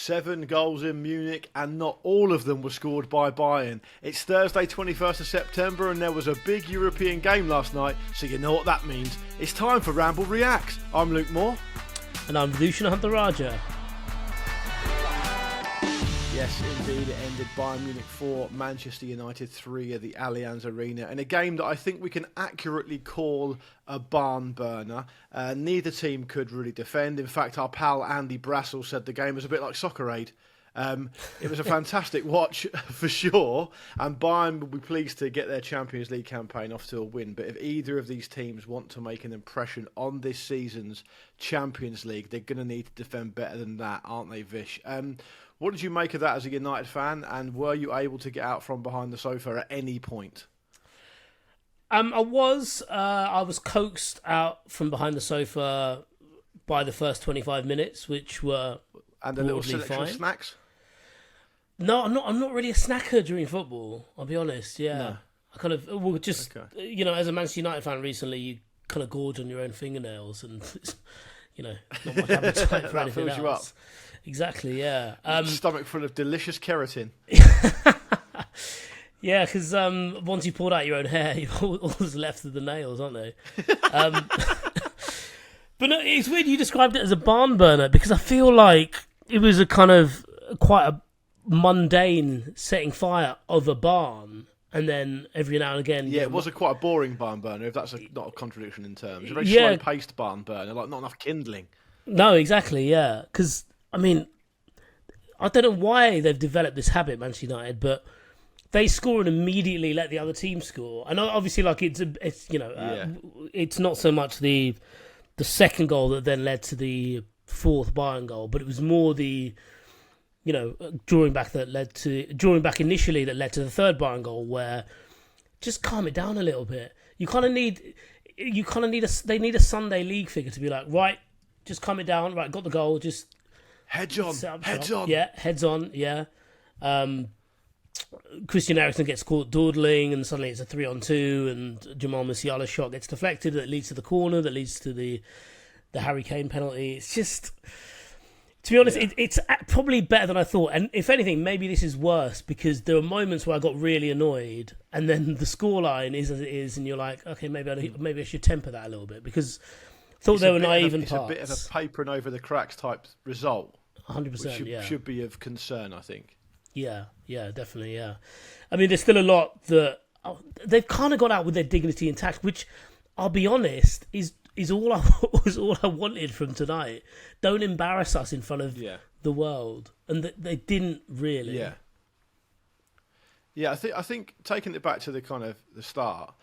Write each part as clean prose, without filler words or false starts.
7 goals in Munich, and not all of them were scored by Bayern. It's Thursday 21st of September and there was a big European game last night, so you know what that means. It's time for Ramble Reacts. I'm Luke Moore. And I'm Lushan Hunter-Raja. Yes, indeed, it ended Bayern Munich 4, Manchester United 3 at the Allianz Arena, in a game that I think we can accurately call a barn burner. Neither team could really defend. In fact, our pal Andy Brassel said the game was a bit like Soccer Aid. It was a fantastic watch for sure, and Bayern will be pleased to get their Champions League campaign off to a win. But if either of these teams want to make an impression on this season's Champions League, they're going to need to defend better than that, aren't they, Vish? What did you make of that as a United fan, and were you able to get out from behind the sofa at any point? I was coaxed out from behind the sofa by the first 25 minutes, which were and a little selection fine. Of snacks. No, I'm not really a snacker during football. I'll be honest. Yeah, no. I kind of as a Manchester United fan recently, you kind of gorge on your own fingernails, and not much appetite for anything else. You up. Exactly, yeah. Stomach full of delicious keratin. Yeah, because once you pulled out your own hair, all that's left are the nails, aren't they? But no, it's weird you described it as a barn burner, because I feel like it was a kind of quite a mundane setting fire of a barn, and then every now and again... Yeah, it was quite a boring barn burner, if that's not a contradiction in terms. A very slow-paced barn burner, like not enough kindling. No, exactly, yeah. Because, I mean, I don't know why they've developed this habit, Manchester United, but they score and immediately let the other team score. And obviously, like it's not so much the second goal that then led to the fourth Bayern goal, but it was more the drawing back initially that led to the third Bayern goal, where just calm it down a little bit. They need a Sunday league figure to be like, right, just calm it down. Right, got the goal. Just heads on. Yeah, heads on. Yeah. Christian Eriksen gets caught dawdling, and suddenly it's a 3-on-2, and Jamal Musiala's shot gets deflected. That leads to the corner. That leads to the Harry Kane penalty. It's just, to be honest, it's probably better than I thought. And if anything, maybe this is worse, because there are moments where I got really annoyed, and then the scoreline is as it is, and you're like, okay, maybe I should temper that a little bit, because I thought there were naive parts. It's a bit of a papering over the cracks type result. 100%, which should be of concern, I think. Yeah, definitely, yeah. I mean, there's still a lot that they've kind of got out with their dignity intact, which, I'll be honest, is all I wanted from tonight. Don't embarrass us in front of the world, and they didn't really. Yeah. I think taking it back to the kind of the start.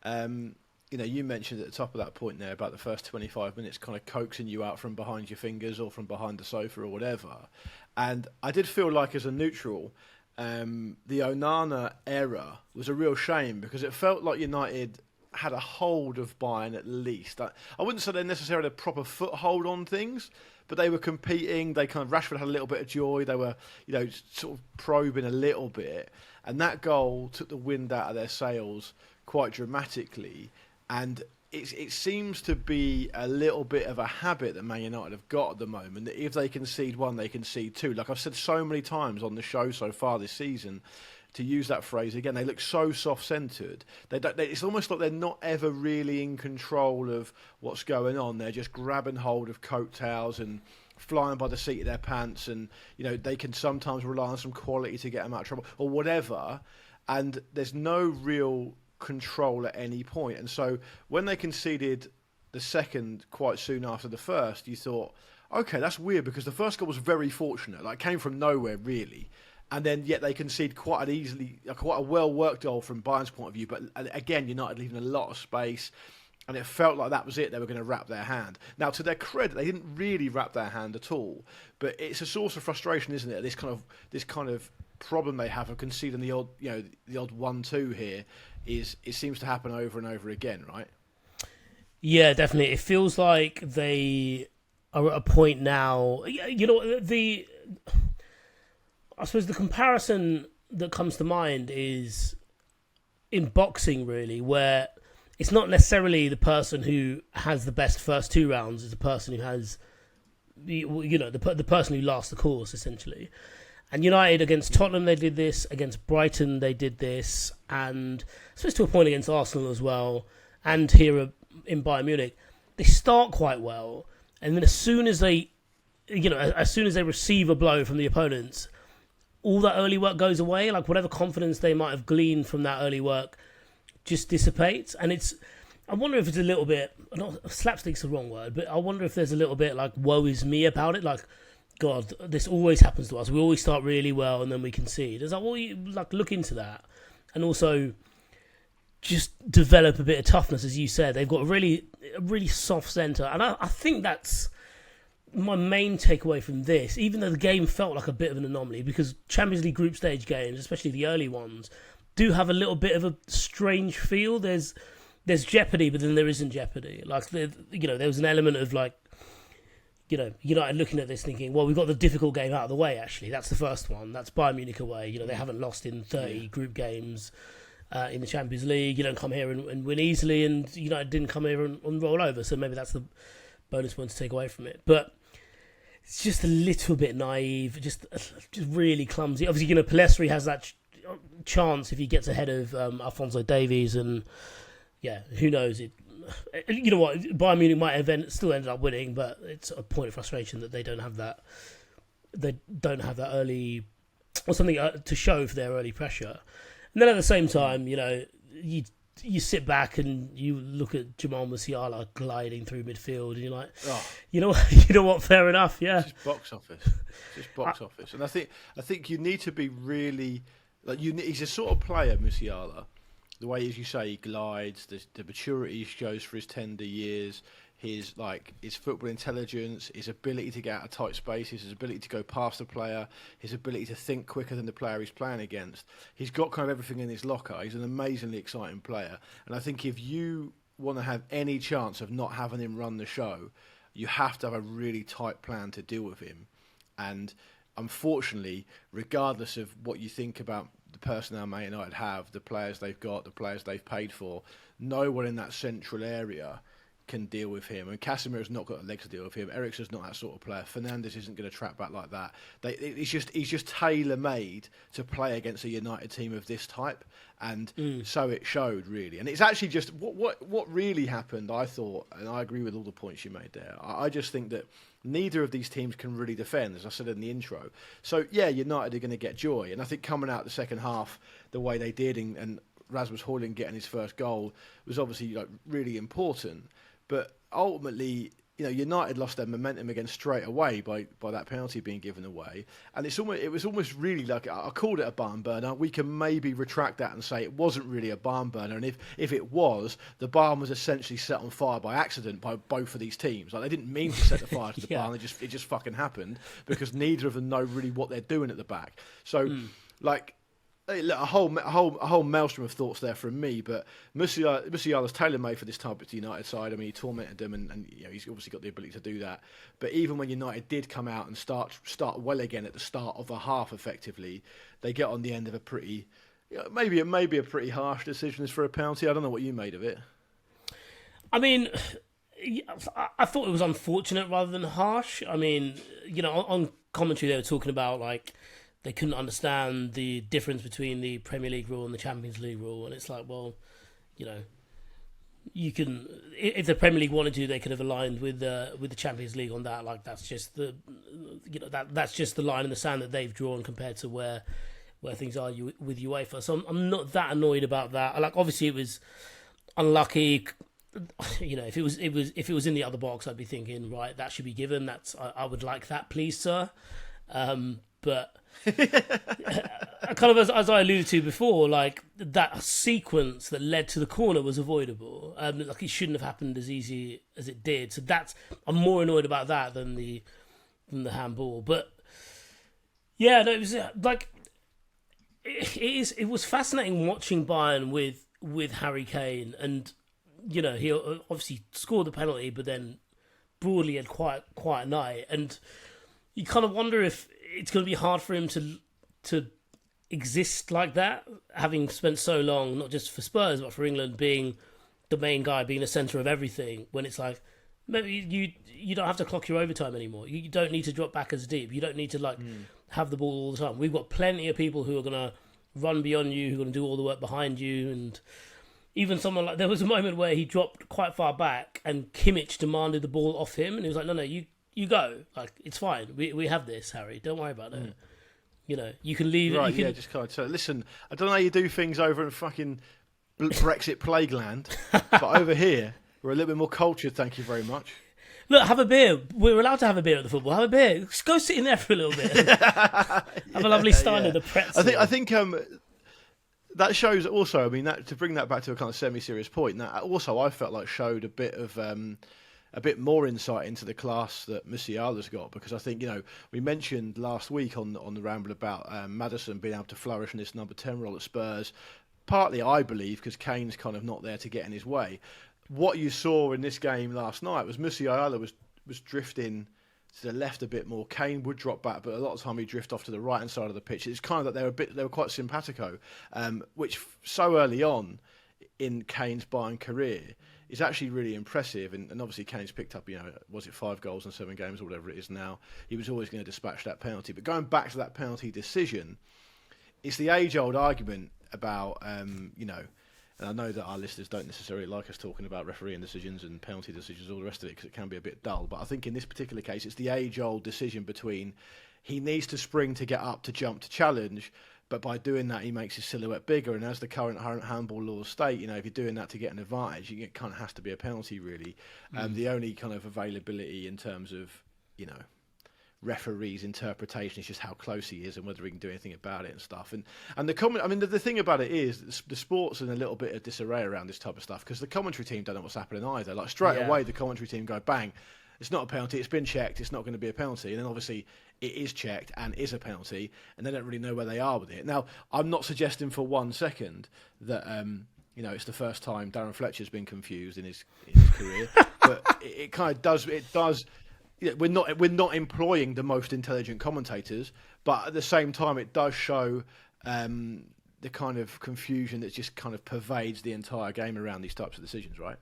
You mentioned at the top of that point there about the first 25 minutes kind of coaxing you out from behind your fingers or from behind the sofa or whatever. And I did feel like, as a neutral, the Onana error was a real shame, because it felt like United had a hold of Bayern at least. I wouldn't say they necessarily had a proper foothold on things, but they were competing. They kind of, Rashford had a little bit of joy. They were, sort of probing a little bit. And that goal took the wind out of their sails quite dramatically. And it seems to be a little bit of a habit that Man United have got at the moment, that if they concede one, they concede two. Like I've said so many times on the show so far this season, to use that phrase again, they look so soft-centred. It's almost like they're not ever really in control of what's going on. They're just grabbing hold of coattails and flying by the seat of their pants, and they can sometimes rely on some quality to get them out of trouble or whatever. And there's no real control at any point. And so when they conceded the second quite soon after the first, you thought, okay, that's weird, because the first goal was very fortunate. Like, it came from nowhere, really. And then yet they concede quite a well-worked goal from Bayern's point of view. But again, United leaving a lot of space, and it felt like that was it. They were going to wrap their hand. Now, to their credit, they didn't really wrap their hand at all. But it's a source of frustration, isn't it? This kind of problem they have of conceding the odd 1-2 here. It seems to happen over and over again, right? Yeah, definitely. It feels like they are at a point now. I suppose the comparison that comes to mind is in boxing, really, where it's not necessarily the person who has the best first two rounds, it's the person who has the person who lasts the course, essentially. And United against Tottenham, they did this. Against Brighton, they did this. And I suppose to a point against Arsenal as well. And here in Bayern Munich, they start quite well. And then as soon as they receive a blow from the opponents, all that early work goes away. Like whatever confidence they might have gleaned from that early work just dissipates. And I wonder if it's a little bit, not slapstick's the wrong word, but I wonder if there's a little bit like woe is me about it. Like, God, this always happens to us. We always start really well and then we concede. It's like, well, you look into that, and also just develop a bit of toughness, as you said. They've got a really soft centre, and I think that's my main takeaway from this. Even though the game felt like a bit of an anomaly, because Champions League group stage games, especially the early ones, do have a little bit of a strange feel. There's jeopardy, but then there isn't jeopardy. Like there was an element of like, United looking at this thinking, well, we've got the difficult game out of the way, actually. That's the first one. That's Bayern Munich away. They haven't lost in 30 group games in the Champions League. You don't come here and win easily, and United didn't come here and roll over. So maybe that's the bonus one to take away from it. But it's just a little bit naive, just really clumsy. Obviously, Pelestri has that chance if he gets ahead of Alphonso Davies, and yeah, who knows? You know what? Bayern Munich might have still ended up winning, but it's a point of frustration that they don't have that. They don't have that early or something to show for their early pressure. And then at the same time, you sit back and you look at Jamal Musiala gliding through midfield, and you're like, you know what? Fair enough, yeah. Just box office, and I think you need to be really like he's a sort of player, Musiala. The way, as you say, he glides, the maturity he shows for his tender years, his football intelligence, his ability to get out of tight spaces, his ability to go past the player, his ability to think quicker than the player he's playing against. He's got kind of everything in his locker. He's an amazingly exciting player. And I think if you want to have any chance of not having him run the show, you have to have a really tight plan to deal with him. And unfortunately, regardless of what you think about the personnel Man United have, the players they've got, the players they've paid for, no one in that central area can deal with him. And Casemiro's not got the legs to deal with him. Eriksen's not that sort of player. Fernandes isn't going to track back like that. He's just tailor-made to play against a United team of this type, and so it showed, really. And it's actually just what really happened, I thought, and I agree with all the points you made there. I just think that neither of these teams can really defend, as I said in the intro. So, yeah, United are going to get joy. And I think coming out the second half the way they did, and Rasmus Højlund getting his first goal was obviously really important. But ultimately, United lost their momentum again straight away by that penalty being given away. And it was almost really like, I called it a barn burner. We can maybe retract that and say it wasn't really a barn burner. And if it was, the barn was essentially set on fire by accident by both of these teams. Like, they didn't mean to set the fire to the barn. It just fucking happened because neither of them know really what they're doing at the back. So, a whole maelstrom of thoughts there from me, but Musiala's tailor-made for this type of United side. I mean, he tormented them, and he's obviously got the ability to do that. But even when United did come out and start well again at the start of a half, effectively, they get on the end of a pretty, maybe a pretty harsh decision for a penalty. I don't know what you made of it. I mean, I thought it was unfortunate rather than harsh. I mean, on commentary they were talking about they couldn't understand the difference between the Premier League rule and the Champions League rule, and it's like, well, you can, if the Premier League wanted to, they could have aligned with the Champions League on that. Like, that's just that's just the line in the sand that they've drawn compared to where things are with UEFA. So I'm not that annoyed about that. Obviously it was unlucky. If it was in the other box, I'd be thinking, right, that should be given. I would like that, please, sir. But kind of as I alluded to before, that sequence that led to the corner was avoidable. It shouldn't have happened as easy as it did. So I'm more annoyed about that than the handball. But yeah, no, it was it was fascinating watching Bayern with Harry Kane, and he obviously scored the penalty, but then broadly had quite a night, and you kind of wonder if it's going to be hard for him to exist like that, having spent so long, not just for Spurs, but for England, being the main guy, being the centre of everything, when it's like, maybe you don't have to clock your overtime anymore. You don't need to drop back as deep. You don't need to have the ball all the time. We've got plenty of people who are going to run beyond you, who are going to do all the work behind you, and even someone like, there was a moment where he dropped quite far back and Kimmich demanded the ball off him, and he was like, no, you go. Like, it's fine. We have this, Harry. Don't worry about it. You know, you can leave. Right, you can... just kind of say, listen, I don't know how you do things over in fucking Brexit plague land, but over here, we're a little bit more cultured, thank you very much. Look, have a beer. We're allowed to have a beer at the football. Have a beer. Just go sit in there for a little bit. Have a lovely stein of the pretzel. I think that shows also, I mean, that, to bring that back to a kind of semi-serious point, that also I felt like showed a bit more insight into the class that Musiala's got, because I think, you know, we mentioned last week on the Ramble about Maddison being able to flourish in this number 10 role at Spurs, partly I believe because Kane's kind of not there to get in his way. What you saw in this game last night was Musiala was drifting to the left a bit more. Kane would drop back, but a lot of the time he'd drift off to the right hand side of the pitch. It's kind of that they were quite simpatico, which so early on in Kane's Bayern career is actually really impressive. And obviously Kane's picked up, you know, was it 5 goals in 7 games or whatever it is now. He was always going to dispatch that penalty. But going back to that penalty decision, it's the age-old argument about, you know, and I know that our listeners don't necessarily like us talking about refereeing decisions and penalty decisions, all the rest of it, because it can be a bit dull. But I think in this particular case, it's the age-old decision between he needs to spring to get up, to jump, to challenge, but by doing that, he makes his silhouette bigger. And as the current handball laws state, you know, if you're doing that to get an advantage, it kind of has to be a penalty, really. The only kind of availability in terms of, you know, referee's interpretation is just how close he is and whether he can do anything about it and stuff. And the comment, I mean, the thing about it is the sport's in a little bit of disarray around this type of stuff because the commentary team don't know what's happening either. Like straight away, the commentary team go, bang, it's not a penalty, it's been checked, it's not going to be a penalty. And then obviously it is checked and is a penalty, and they don't really know where they are with it. Now, I'm not suggesting for 1 second that you know, it's the first time Darren Fletcher's been confused in his career, but it kind of does. It does. Yeah, we're not employing the most intelligent commentators, but at the same time, it does show the kind of confusion that just kind of pervades the entire game around these types of decisions, right?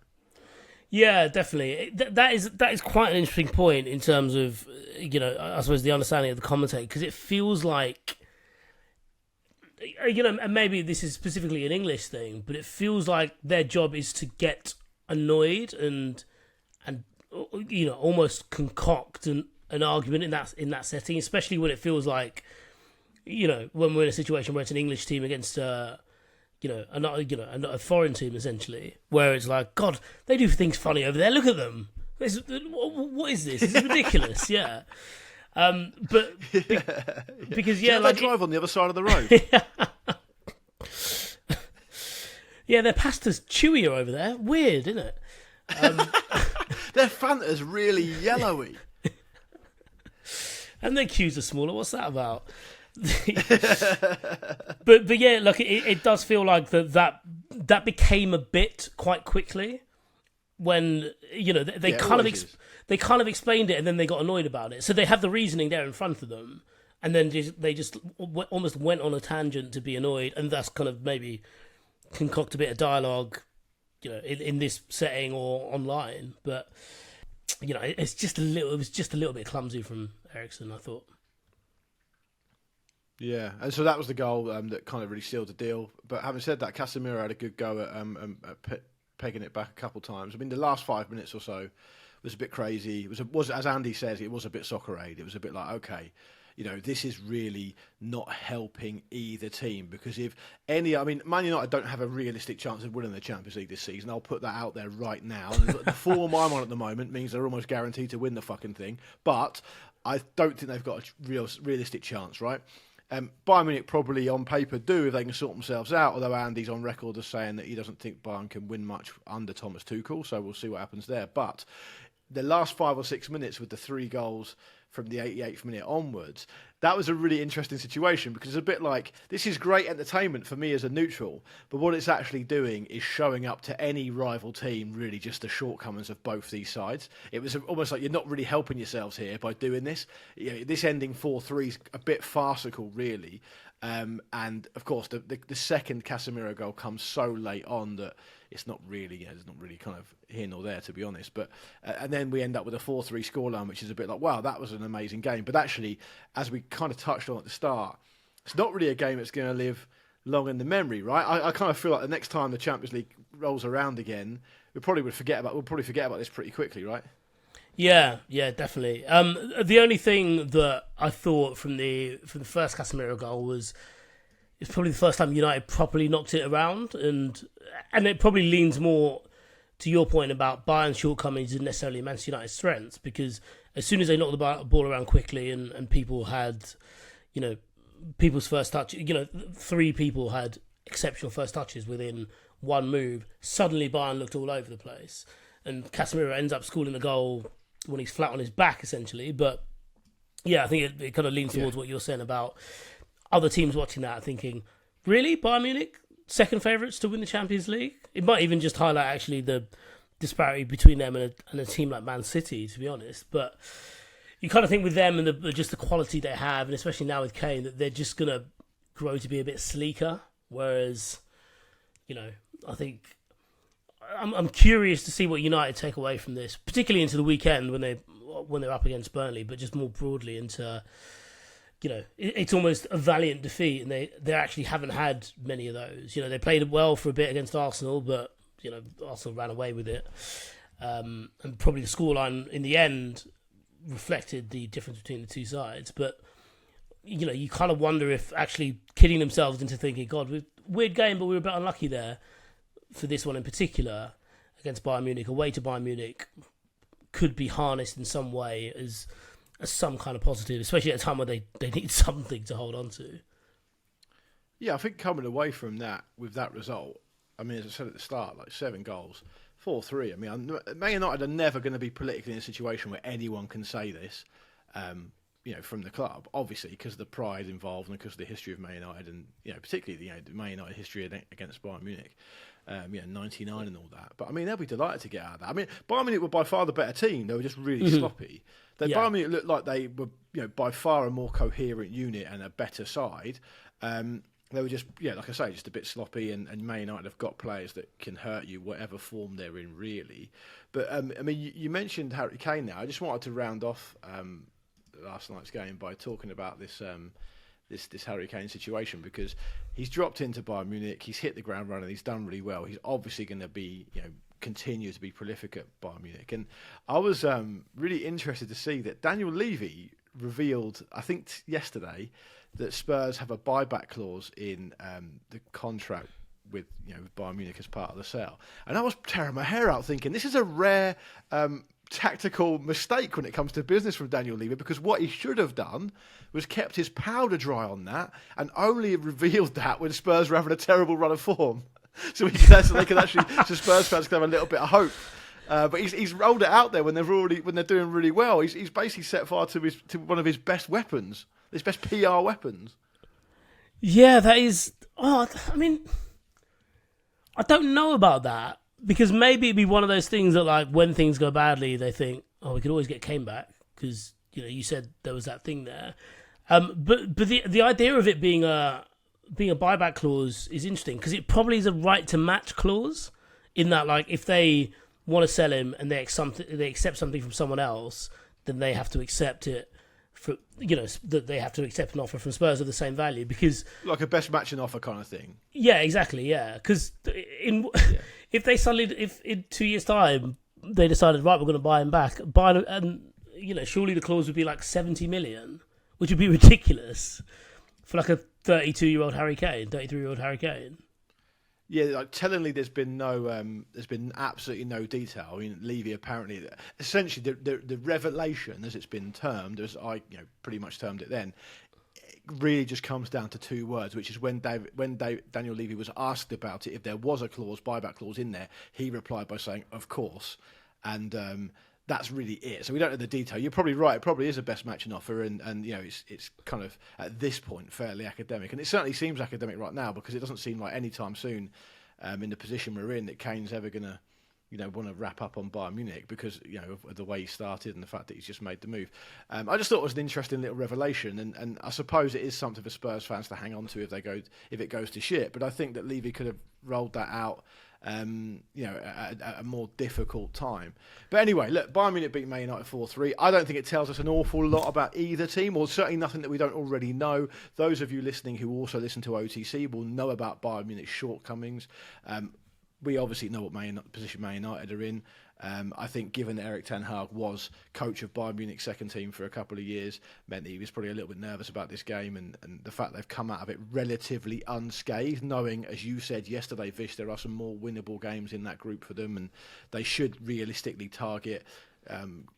Yeah, definitely. That is quite an interesting point in terms of, you know, I suppose the understanding of the commentator, because it feels like, you know, and maybe this is specifically an English thing, but it feels like their job is to get annoyed and you know, almost concoct an argument in that setting, especially when it feels like, you know, when we're in a situation where it's an English team against you know, a foreign team essentially, where it's like, God, they do things funny over there. Look at them. What is this? This is ridiculous. Yeah. But because they drive on the other side of the road. Yeah, their pasta's chewier over there. Weird, isn't it? Their Fanta's really yellowy. And their queues are smaller. What's that about? but yeah, look, it does feel like that became a bit quite quickly when, you know, they kind of explained it and then they got annoyed about it. So they have the reasoning there in front of them, and then they just almost went on a tangent to be annoyed, and thus kind of maybe concoct a bit of dialogue, you know, in this setting or online. But, you know, it was just a little bit clumsy from Eriksen, I thought. Yeah, and so that was the goal that kind of really sealed the deal. But having said that, Casemiro had a good go at pegging it back a couple of times. I mean, the last 5 minutes or so was a bit crazy. It was as Andy says, it was a bit soccer-aid. It was a bit like, okay, you know, this is really not helping either team, because Man United don't have a realistic chance of winning the Champions League this season. I'll put that out there right now. And the form I'm on at the moment means they're almost guaranteed to win the fucking thing. But I don't think they've got a realistic chance, right? Bayern Munich probably on paper do if they can sort themselves out, although Andy's on record as saying that he doesn't think Bayern can win much under Thomas Tuchel, so we'll see what happens there. But the last 5 or 6 minutes with the 3 goals from the 88th minute onwards, that was a really interesting situation, because it's a bit like, this is great entertainment for me as a neutral, but what it's actually doing is showing up to any rival team really just the shortcomings of both these sides. It was almost like you're not really helping yourselves here by doing this. You know, this ending 4-3 is a bit farcical, really. And of course, the second Casemiro goal comes so late on that it's not really, it's not really kind of here nor there, to be honest. But and then we end up with a 4-3 scoreline, which is a bit like, wow, that was an amazing game. But actually, as we kind of touched on at the start, it's not really a game that's going to live long in the memory, right? I kind of feel like the next time the Champions League rolls around again, we'll probably forget about this pretty quickly, right? Yeah, definitely. The only thing that I thought from the first Casemiro goal was it's probably the first time United properly knocked it around, and it probably leans more to your point about Bayern's shortcomings than necessarily Manchester United's strengths, because as soon as they knocked the ball around quickly and people had, people's first touch, 3 people had exceptional first touches within one move, suddenly Bayern looked all over the place, and Casemiro ends up scoring the goal when he's flat on his back, essentially. But yeah, I think it kind of leans towards what you're saying about other teams watching that thinking, really, Bayern Munich, second favourites to win the Champions League? It might even just highlight actually the disparity between them and a team like Man City, to be honest. But you kind of think with them and just the quality they have, and especially now with Kane, that they're just going to grow to be a bit sleeker. Whereas, I think I'm curious to see what United take away from this, particularly into the weekend when they're up against Burnley, but just more broadly into, it's almost a valiant defeat, and they actually haven't had many of those. They played well for a bit against Arsenal, but Arsenal ran away with it, and probably the scoreline in the end reflected the difference between the two sides. But you kind of wonder if actually kidding themselves into thinking, God, weird game, but we were a bit unlucky there for this one in particular against Bayern Munich, away to Bayern Munich, could be harnessed in some way as some kind of positive, especially at a time where they need something to hold on to. Yeah, I think coming away from that with that result, I mean, as I said at the start, like 7 goals, 4-3. I mean, Man United are never going to be politically in a situation where anyone can say this, from the club, obviously, because of the pride involved and because of the history of Man United, and particularly the Man United history against Bayern Munich, 99 and all that. But I mean, they'll be delighted to get out of that. I mean, Bayern Munich were by far the better team. They were just really sloppy. Bayern Munich looked like they were, by far a more coherent unit and a better side. They were just, like I say, just a bit sloppy, and Man United have got players that can hurt you, whatever form they're in, really. But, I mean, you mentioned Harry Kane now. I just wanted to round off last night's game by talking about this Harry Kane situation, because he's dropped into Bayern Munich, he's hit the ground running, he's done really well. He's obviously going to be, continue to be prolific at Bayern Munich. And I was really interested to see that Daniel Levy revealed, I think yesterday, that Spurs have a buyback clause in the contract with Bayern Munich as part of the sale. And I was tearing my hair out thinking, this is a rare tactical mistake when it comes to business from Daniel Levy, because what he should have done was kept his powder dry on that and only revealed that when Spurs were having a terrible run of form. So Spurs fans can have a little bit of hope. But he's rolled it out there when they're doing really well. He's basically set fire to one of his best weapons, his best PR weapons. Yeah, that is. I mean, I don't know about that, because maybe it'd be one of those things that, like, when things go badly, they think, oh, we could always get Kane back, because you said there was that thing there. But the idea of it being a buyback clause is interesting, because it probably is a right to match clause, in that, like, if they want to sell him and they accept something from someone else, then they have to accept it. That they have to accept an offer from Spurs of the same value, because like a best matching offer kind of thing. Yeah, exactly. Yeah, because if they suddenly, if in 2 years' time they decided, right, we're going to buy him back, and surely the clause would be like 70 million, which would be ridiculous for like a 32-year-old Harry Kane, 33-year-old Harry Kane. Yeah, like tellingly, there's been absolutely no detail. I mean, Levy apparently, essentially, the revelation, as it's been termed, as I pretty much termed it then, it really just comes down to 2 words, which is when Daniel Levy was asked about it, if there was a buyback clause in there, he replied by saying, "Of course," and that's really it. So we don't know the detail. You're probably right. It probably is a best matching offer, and it's kind of at this point fairly academic, and it certainly seems academic right now, because it doesn't seem like any time soon, in the position we're in, that Kane's ever gonna want to wrap up on Bayern Munich, because of the way he started and the fact that he's just made the move. I just thought it was an interesting little revelation, and I suppose it is something for Spurs fans to hang on to if it goes to shit. But I think that Levy could have rolled that out at a more difficult time. But anyway, look, Bayern Munich beat Man United 4-3. I don't think it tells us an awful lot about either team, or certainly nothing that we don't already know. Those of you listening who also listen to OTC will know about Bayern Munich's shortcomings. We obviously know what position Man United are in. I think given that Erik ten Hag was coach of Bayern Munich's second team for a couple of years, meant that he was probably a little bit nervous about this game, and the fact they've come out of it relatively unscathed, knowing, as you said yesterday, Vish, there are some more winnable games in that group for them, and they should realistically target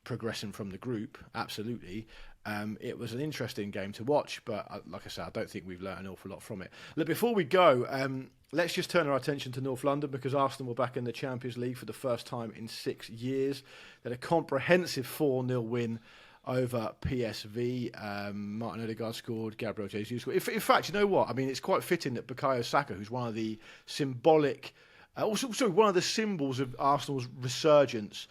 progressing from the group, absolutely. It was an interesting game to watch, but like I said, I don't think we've learned an awful lot from it. Look, before we go, let's just turn our attention to North London, because Arsenal were back in the Champions League for the first time in 6 years. They had a comprehensive 4-0 win over PSV. Martin Odegaard scored, Gabriel Jesus scored. In fact, you know what? I mean, it's quite fitting that Bukayo Saka, who's one of the one of the symbols of Arsenal's resurgence,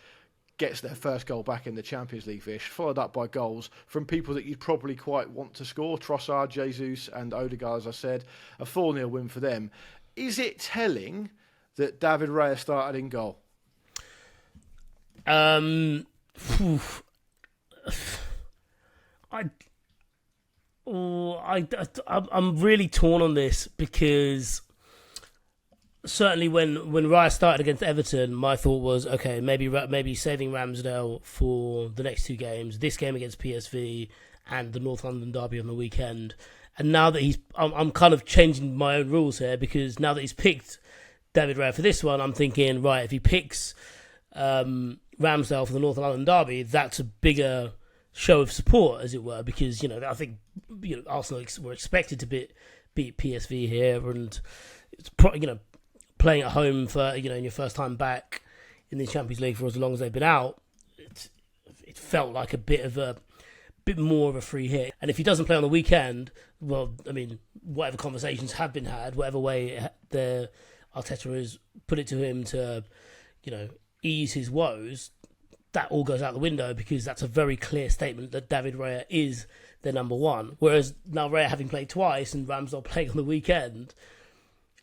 gets their first goal back in the Champions League, Vish, followed up by goals from people that you'd probably quite want to score. Trossard, Jesus and Odegaard, as I said, a 4-0 win for them. Is it telling that David Raya started in goal? I'm really torn on this, because certainly when Raya started against Everton, my thought was, okay, maybe saving Ramsdale for the next 2 games, this game against PSV and the North London derby on the weekend. And now that I'm kind of changing my own rules here, because now that he's picked David Raya for this one, I'm thinking, right, if he picks Ramsdale for the North London derby, that's a bigger show of support, as it were, because I think Arsenal were expected to beat PSV here, and it's playing at home for in your first time back in the Champions League for as long as they've been out, it felt like a bit more of a free hit. And if he doesn't play on the weekend, well, I mean, whatever conversations have been had, whatever way the Arteta has put it to him to, ease his woes, that all goes out the window, because that's a very clear statement that David Raya is their number one. Whereas now Raya having played twice and Ramsdale playing on the weekend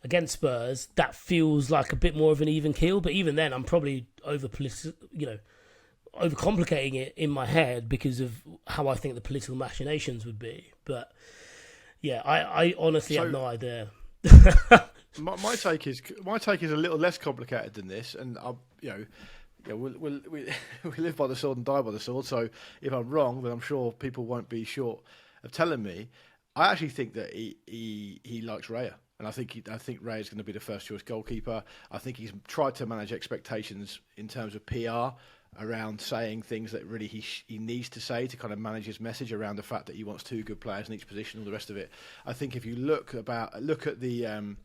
against Spurs, that feels like a bit more of an even keel. But even then, I'm probably overcomplicating it in my head because of how I think the political machinations would be. But yeah, I honestly have no idea. my take is a little less complicated than this, and we live by the sword and die by the sword. So if I'm wrong, then I'm sure people won't be short of telling me. I actually think that he likes Raya. And I think Ray is going to be the first choice goalkeeper. I think he's tried to manage expectations in terms of PR around saying things that really he needs to say to kind of manage his message around the fact that he wants 2 good players in each position, all the rest of it. I think if you look at the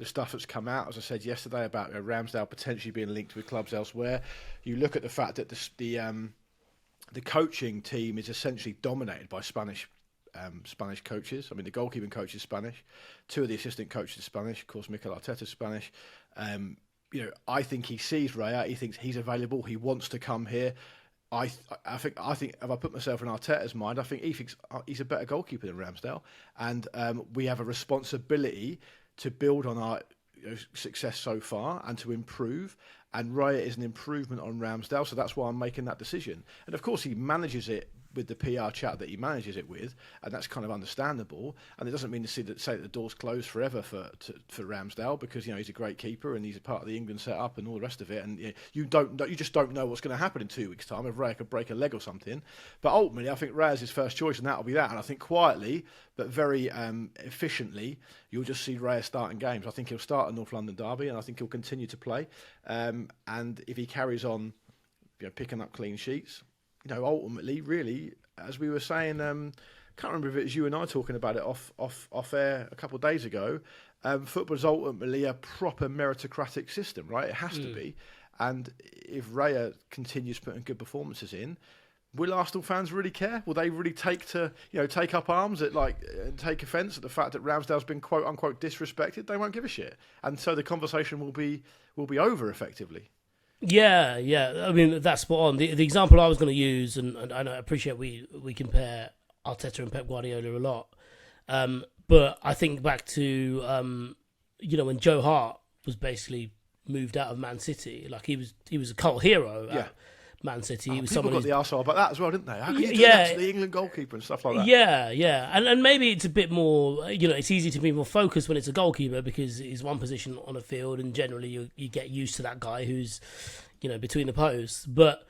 stuff that's come out, as I said yesterday, about Ramsdale potentially being linked with clubs elsewhere, you look at the fact that the coaching team is essentially dominated by Spanish coaches. I mean, the goalkeeping coach is Spanish. 2 of the assistant coaches are Spanish. Of course, Mikel Arteta is Spanish. I think he sees Raya. He thinks he's available. He wants to come here. I think if I put myself in Arteta's mind, I think he thinks he's a better goalkeeper than Ramsdale, and we have a responsibility to build on our success so far and to improve. And Raya is an improvement on Ramsdale, so that's why I'm making that decision. And of course, he manages it with the PR chat that he manages it with, and that's kind of understandable. And it doesn't mean to say that the door's closed forever for Ramsdale, because he's a great keeper and he's a part of the England setup and all the rest of it. And you just don't know what's going to happen in 2 weeks' time if Raya could break a leg or something. But ultimately, I think Raya's his first choice, and that'll be that. And I think quietly but very efficiently, you'll just see Raya starting games. I think he'll start a North London derby, and I think he'll continue to play. And if he carries on, picking up clean sheets, ultimately, really, as we were saying, can't remember if it was you and I talking about it off air a couple of days ago. Football is ultimately a proper meritocratic system, right? It has to be. And if Raya continues putting good performances in, will Arsenal fans really care? Will they really take up arms and take offence at the fact that Ramsdale's been quote unquote disrespected? They won't give a shit, and so the conversation will be over effectively. Yeah. I mean, that's spot on. The example I was going to use, and I appreciate we compare Arteta and Pep Guardiola a lot, but I think back to when Joe Hart was basically moved out of Man City. Like he was a cult hero at Man City. He was people got the arsehole about that as well, didn't they? How can you do that to the England goalkeeper and stuff like that? Yeah. And maybe it's a bit more, it's easy to be more focused when it's a goalkeeper because he's one position on a field and generally you get used to that guy who's, between the posts. But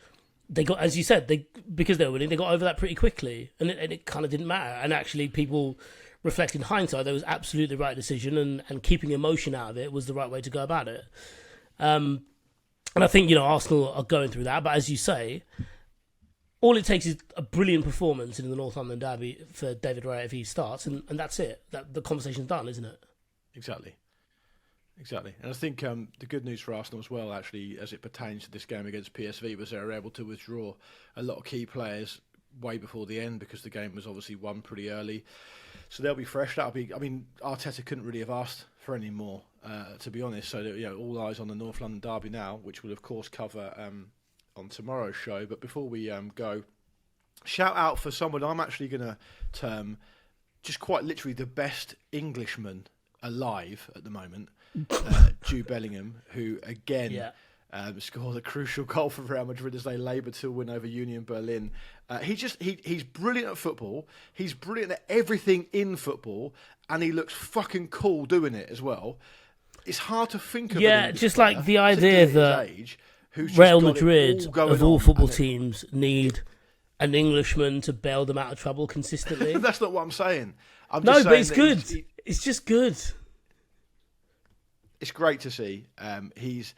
they got, as you said, because they were winning, they got over that pretty quickly and it kind of didn't matter. And actually people reflect in hindsight, that was absolutely the right decision and keeping emotion out of it was the right way to go about it. And I think, Arsenal are going through that. But as you say, all it takes is a brilliant performance in the North London derby for David Raya if he starts, and that's it. The conversation's done, isn't it? Exactly. And I think the good news for Arsenal as well, actually, as it pertains to this game against PSV, was they were able to withdraw a lot of key players way before the end because the game was obviously won pretty early. So they'll be fresh. Arteta couldn't really have asked for any more, to be honest. So all eyes on the North London derby now, which we'll of course cover on tomorrow's show. But before we go, shout out for someone I'm actually going to term just quite literally the best Englishman alive at the moment, Jude Bellingham, who again scored a crucial goal for Real Madrid as they laboured to win over Union Berlin. He's brilliant at football. He's brilliant at everything in football, and he looks fucking cool doing it as well. It's hard to think of. Yeah, just like the idea that Real Madrid of all football teams need an Englishman to bail them out of trouble consistently. That's not what I'm saying. But it's good. It's just good. It's great to see. He's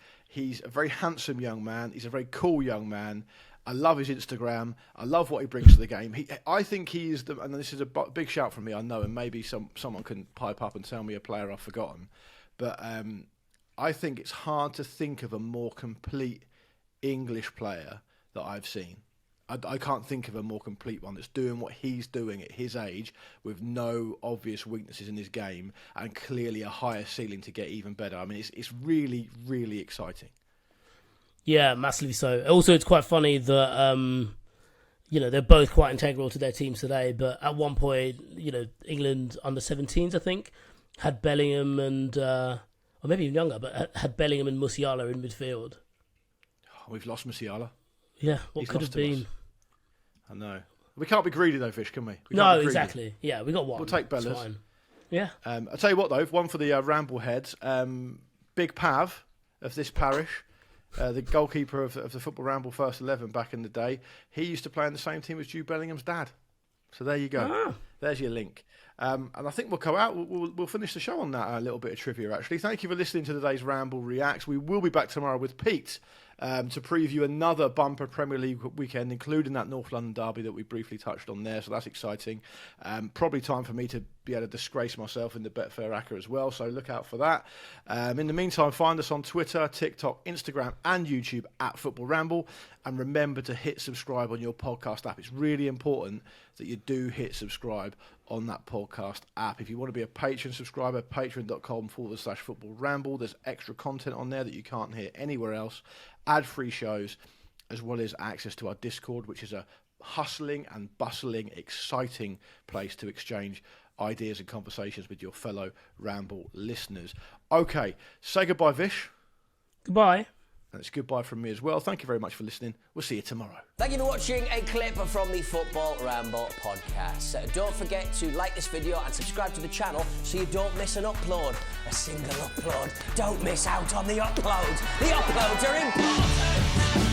a very handsome young man. He's a very cool young man. I love his Instagram. I love what he brings to the game. I think he is and this is a big shout from me, I know, and maybe someone can pipe up and tell me a player I've forgotten. But I think it's hard to think of a more complete English player that I've seen. I can't think of a more complete one that's doing what he's doing at his age with no obvious weaknesses in his game and clearly a higher ceiling to get even better. I mean, it's really, really exciting. Yeah, massively so. Also, it's quite funny that, they're both quite integral to their teams today. But at one point, England under 17s, I think, had Bellingham and, or maybe even younger, but had Bellingham and Musiala in midfield. We've lost Musiala. Yeah, what could have been? I know. We can't be greedy though, Vish, can we? No, exactly. Yeah, we got one. We'll take Bellas. Yeah. I'll tell you what though, one for the Ramble heads. Big Pav of this parish, the goalkeeper of the Football Ramble First 11 back in the day, he used to play in the same team as Jude Bellingham's dad. So there you go. There's your link. And I think we'll go out. We'll finish the show on that little bit of trivia, actually. Thank you for listening to today's Ramble Reacts. We will be back tomorrow with Pete to preview another bumper Premier League weekend, including that North London derby that we briefly touched on there. So that's exciting. Probably time for me to be able to disgrace myself in the Betfair Acca as well. So look out for that. In the meantime, find us on Twitter, TikTok, Instagram and YouTube at Football Ramble. And remember to hit subscribe on your podcast app. It's really important that you do hit subscribe on that podcast app. If you want to be a Patreon subscriber, patreon.com/Football Ramble. There's extra content on there that you can't hear anywhere else. Ad-free shows, as well as access to our Discord, which is a hustling and bustling, exciting place to exchange ideas and conversations with your fellow Ramble listeners. Okay, say goodbye, Vish. Goodbye. And it's goodbye from me as well. Thank you very much for listening. We'll see you tomorrow. Thank you for watching a clip from the Football Ramble podcast. Don't forget to like this video and subscribe to the channel so you don't miss an upload. A single upload. Don't miss out on the uploads. The uploads are important.